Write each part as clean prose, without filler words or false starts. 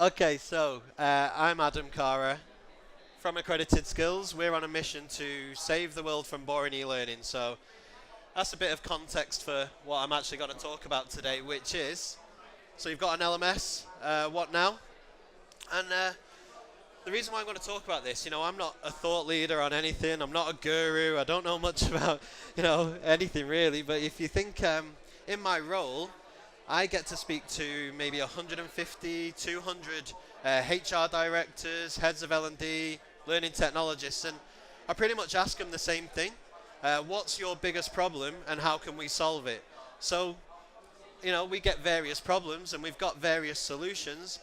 Okay, so I'm Adam Cara from Accredited Skills. We're on a mission to save the world from boring e-learning. So that's a bit of context for what I'm actually going to talk about today, which is so you've got an LMS. What now? And the reason why I'm going to talk about this, I'm not a thought leader on anything. I'm not a guru. I don't know much about, anything really. But if you think in my role, I get to speak to maybe 150, 200 HR directors, heads of L&D, learning technologists, and I pretty much ask them the same thing. What's your biggest problem and how can we solve it? So, we get various problems and we've got various solutions,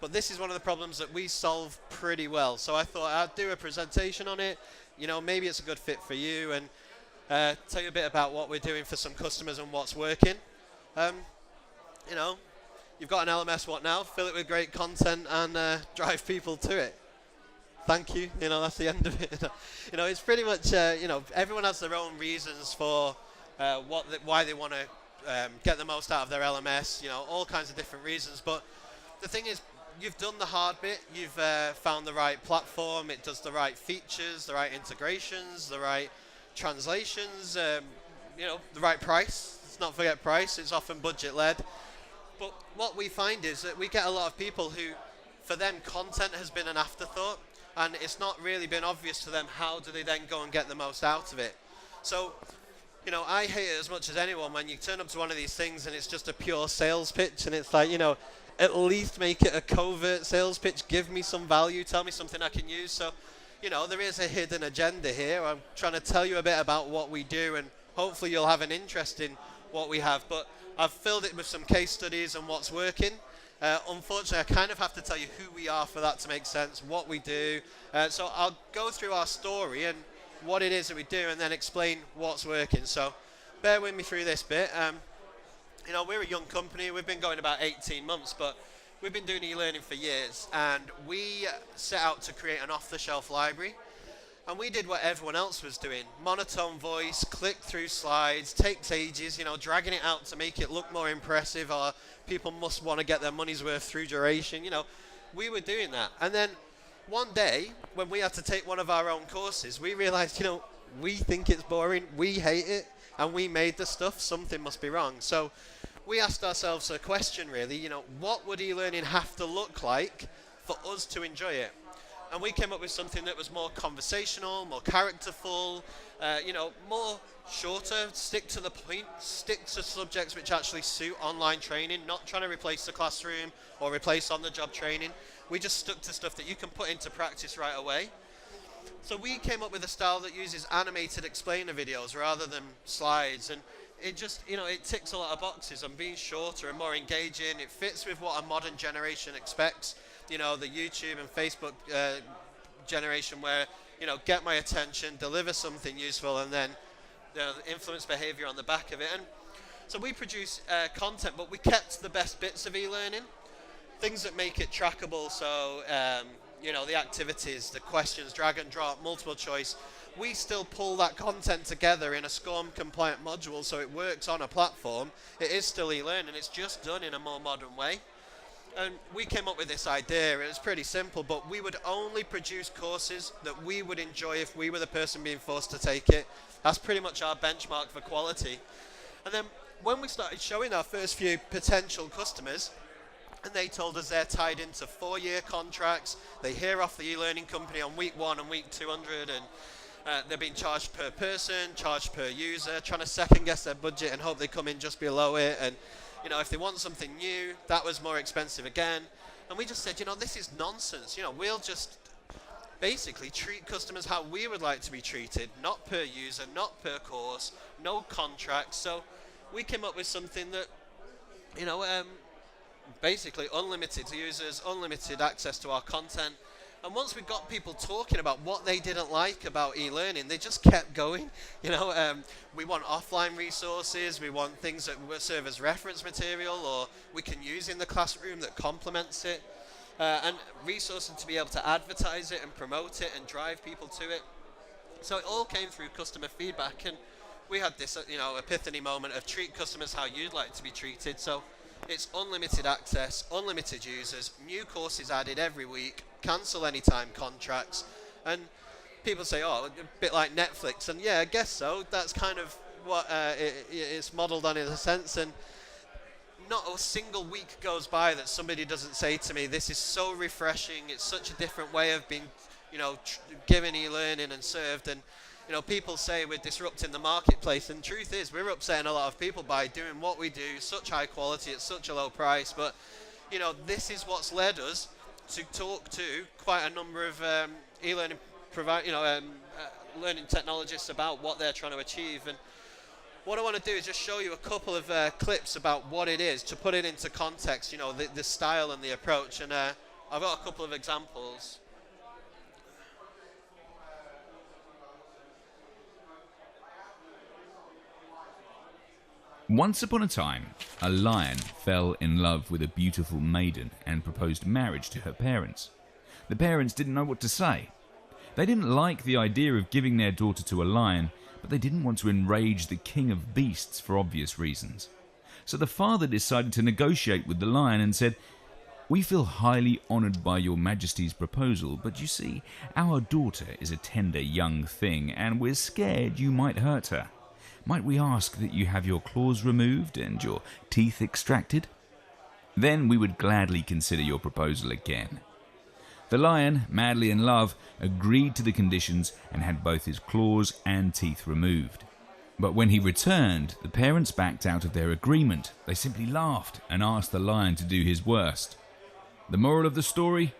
but this is one of the problems that we solve pretty well. So I thought I'd do a presentation on it. Maybe it's a good fit for you and tell you a bit about what we're doing for some customers and what's working. Um, you know, you've got an LMS, what now? Fill it with great content and drive people to it. Thank you. That's the end of it. It's pretty much, everyone has their own reasons for why they want to get the most out of their LMS. All kinds of different reasons. But the thing is, you've done the hard bit. You've found the right platform. It does the right features, the right integrations, the right translations. The right price. Let's not forget price. It's often budget led. But what we find is that we get a lot of people who, for them, content has been an afterthought, and it's not really been obvious to them how do they then go and get the most out of it. So, I hate it as much as anyone when you turn up to one of these things and it's just a pure sales pitch, and it's like, at least make it a covert sales pitch. Give me some value. Tell me something I can use. So, there is a hidden agenda here. I'm trying to tell you a bit about what we do, and hopefully you'll have an interest in what we have. But I've filled it with some case studies and what's working. Unfortunately, I kind of have to tell you who we are for that to make sense, what we do. So I'll go through our story and what it is that we do and then explain what's working. So bear with me through this bit. We're a young company. We've been going about 18 months, but we've been doing e-learning for years. And we set out to create an off-the-shelf library. And we did what everyone else was doing. Monotone voice, click through slides, takes ages, dragging it out to make it look more impressive, or people must want to get their money's worth through duration. We were doing that. And then one day, when we had to take one of our own courses, we realized, we think it's boring, we hate it, and we made the stuff, something must be wrong. So we asked ourselves a question really, what would e-learning have to look like for us to enjoy it? And we came up with something that was more conversational, more characterful, more shorter, stick to the point, stick to subjects which actually suit online training, not trying to replace the classroom or replace on-the-job training. We just stuck to stuff that you can put into practice right away. So we came up with a style that uses animated explainer videos rather than slides, and it just, it ticks a lot of boxes on being shorter and more engaging. It fits with what a modern generation expects. The YouTube and Facebook generation where, get my attention, deliver something useful, and then influence behavior on the back of it. And so we produce content, but we kept the best bits of e-learning, things that make it trackable. So, the activities, the questions, drag and drop, multiple choice. We still pull that content together in a SCORM compliant module so it works on a platform. It is still e-learning, it's just done in a more modern way. And we came up with this idea. It was pretty simple, but we would only produce courses that we would enjoy if we were the person being forced to take it. That's pretty much our benchmark for quality. And then when we started showing our first few potential customers, and they told us they're tied into 4-year contracts, they hear off the e-learning company on week 1 and week 200, and they're being charged per person, charged per user, trying to second guess their budget and hope they come in just below it. And if they want something new, that was more expensive again. And we just said, this is nonsense. We'll just basically treat customers how we would like to be treated, not per user, not per course, no contracts. So we came up with something that, basically unlimited users, unlimited access to our content. And once we got people talking about what they didn't like about e-learning, they just kept going. We want offline resources, we want things that will serve as reference material or we can use in the classroom that complements it, and resources to be able to advertise it and promote it and drive people to it. So it all came through customer feedback, and we had this epiphany moment of treat customers how you'd like to be treated. So It's unlimited access, unlimited users, new courses added every week, cancel anytime contracts, and people say, oh, a bit like Netflix, and yeah, I guess so. That's kind of what it's modelled on in a sense, and not a single week goes by that somebody doesn't say to me, this is so refreshing, it's such a different way of being, given e-learning and served, and people say we're disrupting the marketplace, and truth is we're upsetting a lot of people by doing what we do, such high quality at such a low price, but this is what's led us to talk to quite a number of e-learning learning technologists about what they're trying to achieve. And what I want to do is just show you a couple of clips about what it is, to put it into context, the style and the approach, and I've got a couple of examples. Once upon a time, a lion fell in love with a beautiful maiden and proposed marriage to her parents. The parents didn't know what to say. They didn't like the idea of giving their daughter to a lion, but they didn't want to enrage the king of beasts for obvious reasons. So the father decided to negotiate with the lion and said, "We feel highly honoured by your majesty's proposal, but you see, our daughter is a tender young thing and we're scared you might hurt her. Might we ask that you have your claws removed and your teeth extracted? Then we would gladly consider your proposal again." The lion, madly in love, agreed to the conditions and had both his claws and teeth removed. But when he returned, the parents backed out of their agreement. They simply laughed and asked the lion to do his worst. The moral of the story?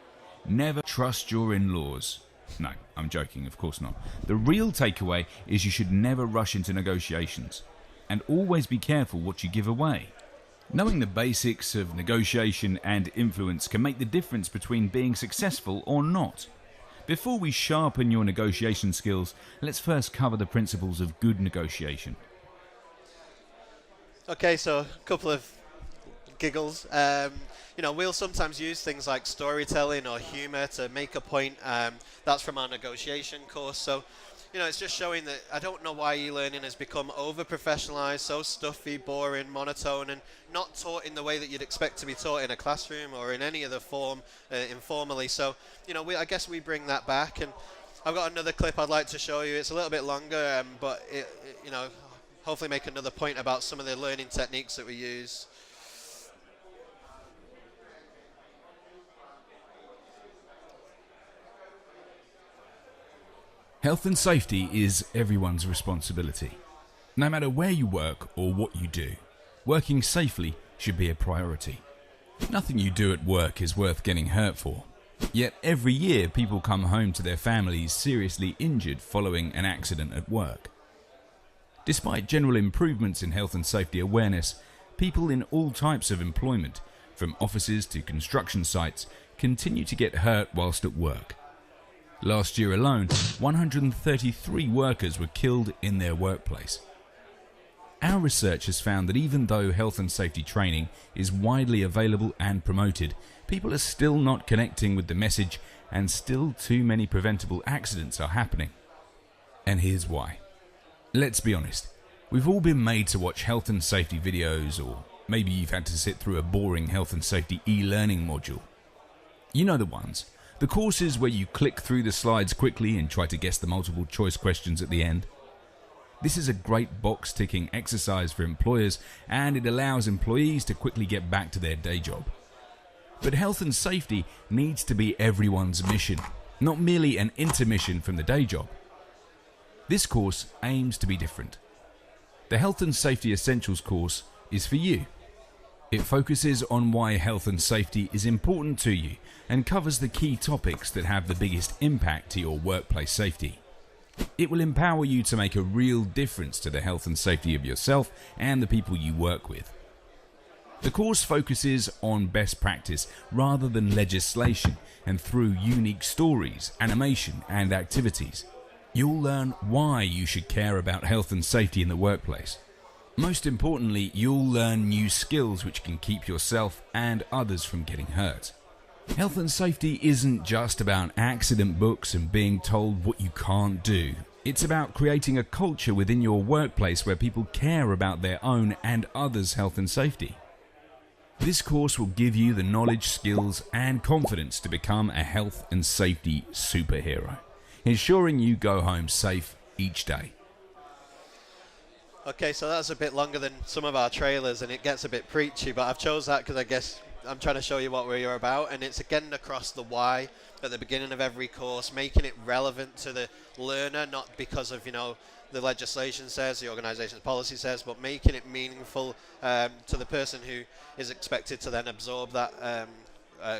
Never trust your in-laws. No, I'm joking, of course not. The real takeaway is you should never rush into negotiations, and always be careful what you give away. Knowing the basics of negotiation and influence can make the difference between being successful or not. Before we sharpen your negotiation skills, let's first cover the principles of good negotiation. Okay, so a couple of giggles. We'll sometimes use things like storytelling or humour to make a point. That's from our negotiation course. So, it's just showing that I don't know why e-learning has become over-professionalised, so stuffy, boring, monotone, and not taught in the way that you'd expect to be taught in a classroom or in any other form informally. So, I guess we bring that back. And I've got another clip I'd like to show you. It's a little bit longer, but hopefully make another point about some of the learning techniques that we use. Health and safety is everyone's responsibility. No matter where you work or what you do, working safely should be a priority. Nothing you do at work is worth getting hurt for. Yet every year people come home to their families seriously injured following an accident at work. Despite general improvements in health and safety awareness, people in all types of employment, from offices to construction sites, continue to get hurt whilst at work. Last year alone, 133 workers were killed in their workplace. Our research has found that even though health and safety training is widely available and promoted, people are still not connecting with the message, and still too many preventable accidents are happening. And here's why. Let's be honest, we've all been made to watch health and safety videos, or maybe you've had to sit through a boring health and safety e-learning module. You know the ones. The courses where you click through the slides quickly and try to guess the multiple choice questions at the end. This is a great box ticking exercise for employers, and it allows employees to quickly get back to their day job. But health and safety needs to be everyone's mission, not merely an intermission from the day job. This course aims to be different. The Health and Safety Essentials course is for you. It focuses on why health and safety is important to you and covers the key topics that have the biggest impact to your workplace safety. It will empower you to make a real difference to the health and safety of yourself and the people you work with. The course focuses on best practice rather than legislation, and through unique stories, animation and activities, you'll learn why you should care about health and safety in the workplace. Most importantly, you'll learn new skills which can keep yourself and others from getting hurt. Health and safety isn't just about accident books and being told what you can't do. It's about creating a culture within your workplace where people care about their own and others' health and safety. This course will give you the knowledge, skills, and confidence to become a health and safety superhero, ensuring you go home safe each day. Okay, so that's a bit longer than some of our trailers, and it gets a bit preachy, but I've chose that because I guess I'm trying to show you what we're about, and it's again across the why at the beginning of every course, making it relevant to the learner, not because of, the legislation says, the organization's policy says, but making it meaningful to the person who is expected to then absorb that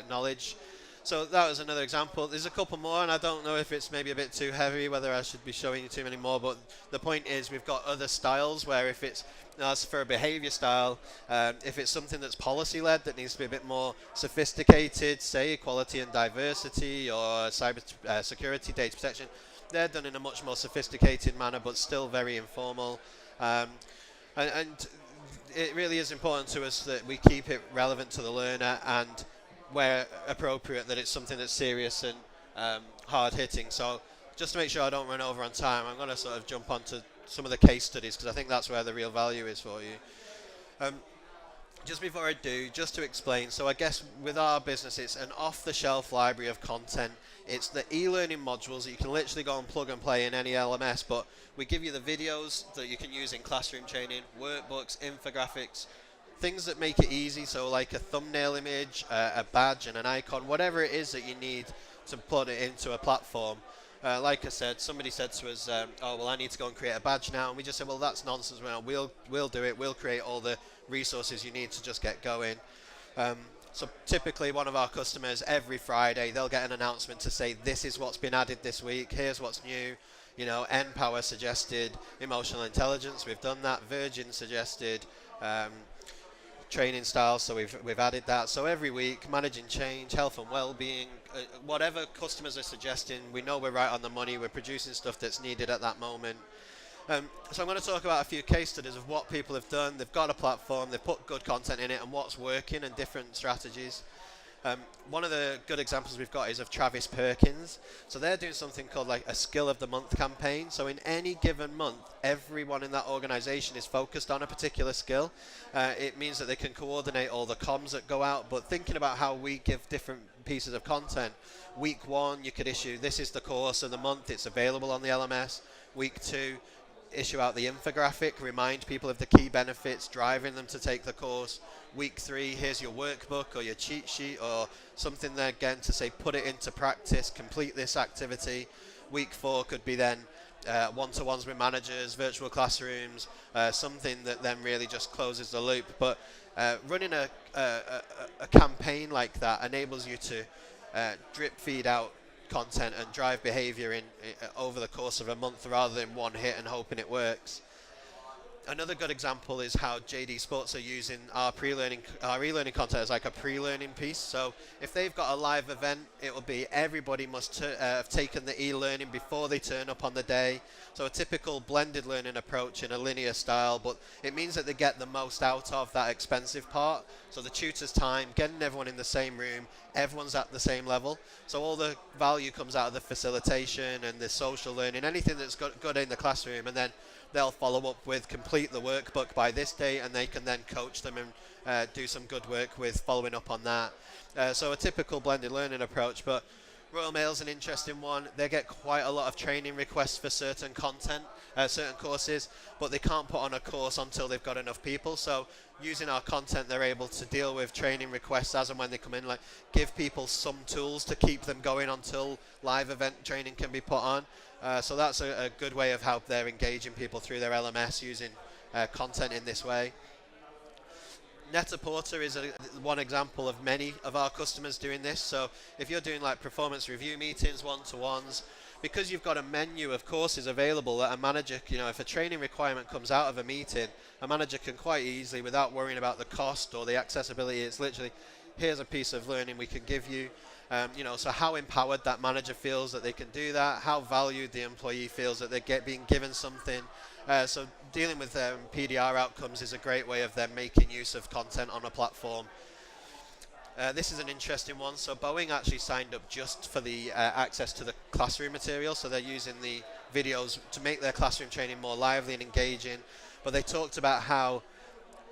knowledge. So that was another example. There's a couple more, and I don't know if it's maybe a bit too heavy, whether I should be showing you too many more, but the point is we've got other styles where if it's, as for a behavior style, if it's something that's policy-led that needs to be a bit more sophisticated, say equality and diversity or cyber security, data protection, they're done in a much more sophisticated manner, but still very informal. And it really is important to us that we keep it relevant to the learner, and where appropriate that it's something that's serious and hard-hitting. So just to make sure I don't run over on time, I'm going to sort of jump onto some of the case studies because I think that's where the real value is for you. Just before I do, just to explain, so I guess with our business it's an off-the-shelf library of content. It's the e-learning modules that you can literally go and plug and play in any LMS, but we give you the videos that you can use in classroom training, workbooks, infographics, things that make it easy, so like a thumbnail image, a badge and an icon, whatever it is that you need to put it into a platform. Like I said, somebody said to us, oh, well, I need to go and create a badge now. And we just said, well, that's nonsense. We'll do it. We'll create all the resources you need to just get going. So typically one of our customers, every Friday, they'll get an announcement to say, this is what's been added this week. Here's what's new. NPower suggested emotional intelligence. We've done that. Virgin suggested training styles, so we've added that. So every week, managing change, health and well-being, whatever customers are suggesting, we know we're right on the money. We're producing stuff that's needed at that moment. So I'm going to talk about a few case studies of what people have done. They've got a platform, they've put good content in it, and what's working and different strategies. One of the good examples we've got is of Travis Perkins. So they're doing something called like a Skill of the Month campaign. So in any given month, everyone in that organization is focused on a particular skill. It means that they can coordinate all the comms that go out, but thinking about how we give different pieces of content. Week 1, you could issue, this is the course of the month, it's available on the LMS. Week 2, issue out the infographic, remind people of the key benefits, driving them to take the course. Week 3, here's your workbook or your cheat sheet or something there again to say put it into practice, complete this activity. Week 4 could be then one-to-ones with managers, virtual classrooms, something that then really just closes the loop. But running a campaign like that enables you to drip feed out content and drive behavior in over the course of a month rather than one hit and hoping it works. Another good example is how JD Sports are using our e-learning content as like a pre-learning piece. So if they've got a live event, it will be everybody must have taken the e-learning before they turn up on the day. So a typical blended learning approach in a linear style, but it means that they get the most out of that expensive part. So the tutor's time, getting everyone in the same room, everyone's at the same level. So all the value comes out of the facilitation and the social learning, anything that's good in the classroom, and then they'll follow up with complete the workbook by this day, and they can then coach them and do some good work with following up on that. So a typical blended learning approach, but Royal Mail's an interesting one. They get quite a lot of training requests for certain content, certain courses, but they can't put on a course until they've got enough people. So using our content, they're able to deal with training requests as and when they come in, like give people some tools to keep them going until live event training can be put on. So that's a good way of how they're engaging people through their LMS using content in this way. Net-a-Porter is one example of many of our customers doing this. So if you're doing like performance review meetings, one-to-ones, because you've got a menu of courses available that a manager, if a training requirement comes out of a meeting, a manager can quite easily, without worrying about the cost or the accessibility, it's literally, here's a piece of learning we can give you. So how empowered that manager feels that they can do that, how valued the employee feels that they're being given something. So dealing with PDR outcomes is a great way of them making use of content on a platform. This is an interesting one. So Boeing actually signed up just for the access to the classroom material. So they're using the videos to make their classroom training more lively and engaging. But they talked about how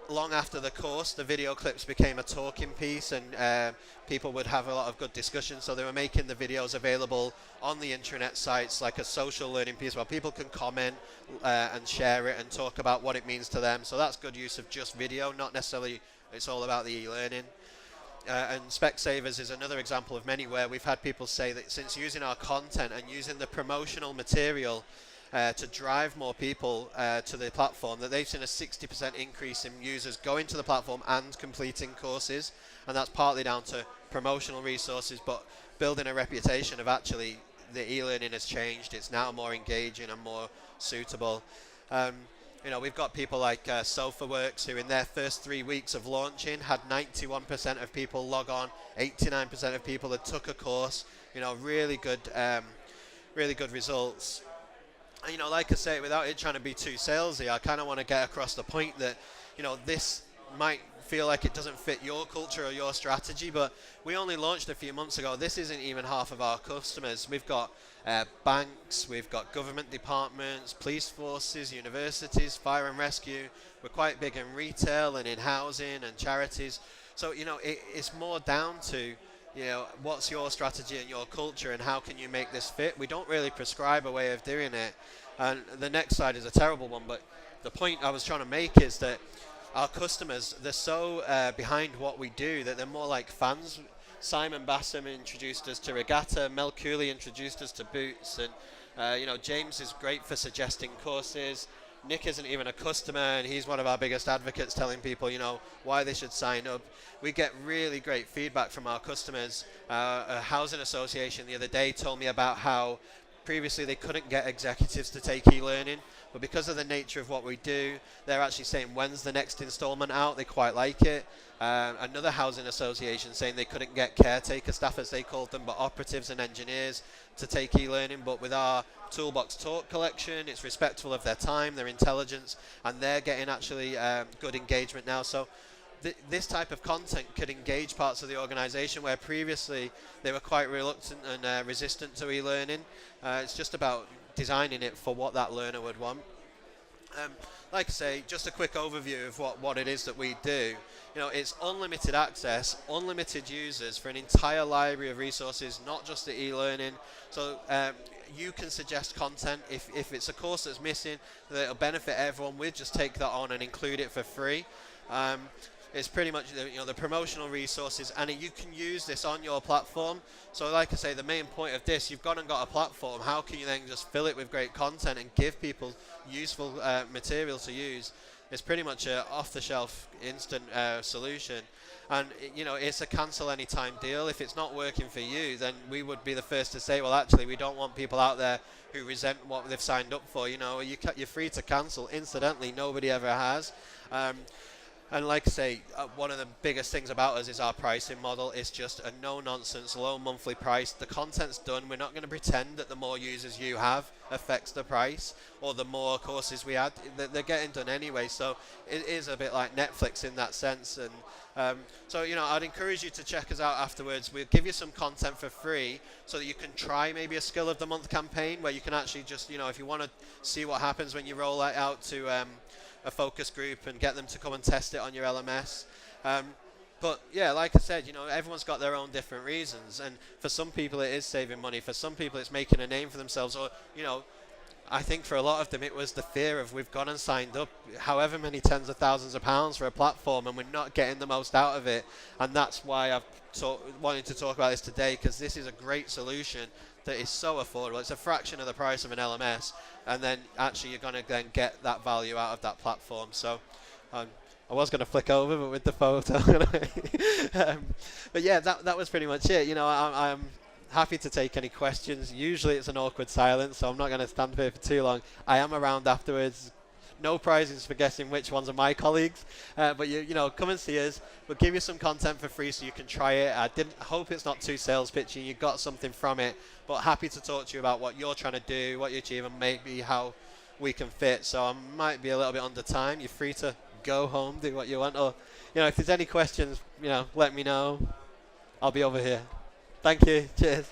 long after the course, the video clips became a talking piece, and people would have a lot of good discussion. So they were making the videos available on the intranet sites like a social learning piece where people can comment and share it and talk about what it means to them. So that's good use of just video, not necessarily it's all about the e-learning. And Specsavers is another example of many where we've had people say that since using our content and using the promotional material to drive more people to the platform, that they've seen a 60% increase in users going to the platform and completing courses. And that's partly down to promotional resources, but building a reputation of actually the e-learning has changed. It's now more engaging and more suitable. You know, we've got people like SofaWorks, who in their first 3 weeks of launching had 91% of people log on, 89% of people that took a course. You know, really good results. And, you know, like I say, without it trying to be too salesy, I kind of want to get across the point that, you know, this might feel like it doesn't fit your culture or your strategy, but we only launched a few months ago. This isn't even half of our customers. We've got banks, we've got government departments, police forces, universities, fire and rescue. We're quite big in retail and in housing and charities. So, you know, it's more down to, you know, what's your strategy and your culture and how can you make this fit? We don't really prescribe a way of doing it. And the next slide is a terrible one, but the point I was trying to make is that our customers, they're so behind what we do that they're more like fans. Simon Bassam introduced us to Regatta, Mel Cooley introduced us to Boots, and you know, James is great for suggesting courses. Nick isn't even a customer, and he's one of our biggest advocates, telling people, you know, why they should sign up. We get really great feedback from our customers. A housing association the other day told me about how previously they couldn't get executives to take e-learning, but because of the nature of what we do, they're actually saying, when's the next installment out? They quite like it. Another housing association saying they couldn't get caretaker staff, as they called them, but operatives and engineers to take e-learning. But with our Toolbox Talk collection, it's respectful of their time, their intelligence, and they're getting actually good engagement now. So this type of content could engage parts of the organization where previously they were quite reluctant and resistant to e-learning. It's just about designing it for what that learner would want. Like I say, just a quick overview of what it is that we do. You know, it's unlimited access, unlimited users for an entire library of resources, not just the e-learning. So you can suggest content. If it's a course that's missing that'll benefit everyone, we'll just take that on and include it for free. It's pretty much the promotional resources, and you can use this on your platform. So like I say, the main point of this, you've gone and got a platform. How can you then just fill it with great content and give people useful material to use? It's pretty much an off-the-shelf instant solution. And you know, it's a cancel anytime deal. If it's not working for you, then we would be the first to say, well, actually, we don't want people out there who resent what they've signed up for. You know, you're free to cancel. Incidentally, nobody ever has. And like I say, one of the biggest things about us is our pricing model. It's just a no-nonsense, low monthly price. The content's done. We're not going to pretend that the more users you have affects the price, or the more courses we add. They're getting done anyway. So it is a bit like Netflix in that sense. And so, you know, I'd encourage you to check us out afterwards. We'll give you some content for free so that you can try maybe a Skill of the Month campaign where you can actually just, you know, if you want to see what happens when you roll that out to a focus group and get them to come and test it on your LMS. But yeah, like I said, you know, everyone's got their own different reasons, and for some people it is saving money, for some people it's making a name for themselves, or, you know, I think for a lot of them it was the fear of, we've gone and signed up however many tens of thousands of pounds for a platform and we're not getting the most out of it. And that's why I've wanted to talk about this today, because this is a great solution that is so affordable. It's a fraction of the price of an LMS, and then actually you're going to then get that value out of that platform. So I was going to flick over, but with the photo. But yeah, that was pretty much it. You know, I'm happy to take any questions. Usually it's an awkward silence, so I'm not going to stand here for too long. I am around afterwards. No prizes for guessing which ones are my colleagues, but you know, come and see us. We'll give you some content for free so you can try it. I hope it's not too sales pitchy. You got something from it, but happy to talk to you about what you're trying to do, what you achieve, and maybe how we can fit. So I might be a little bit under time. You're free to go home, do what you want, or, you know, if there's any questions, you know, let me know. I'll be over here. Thank you. Cheers.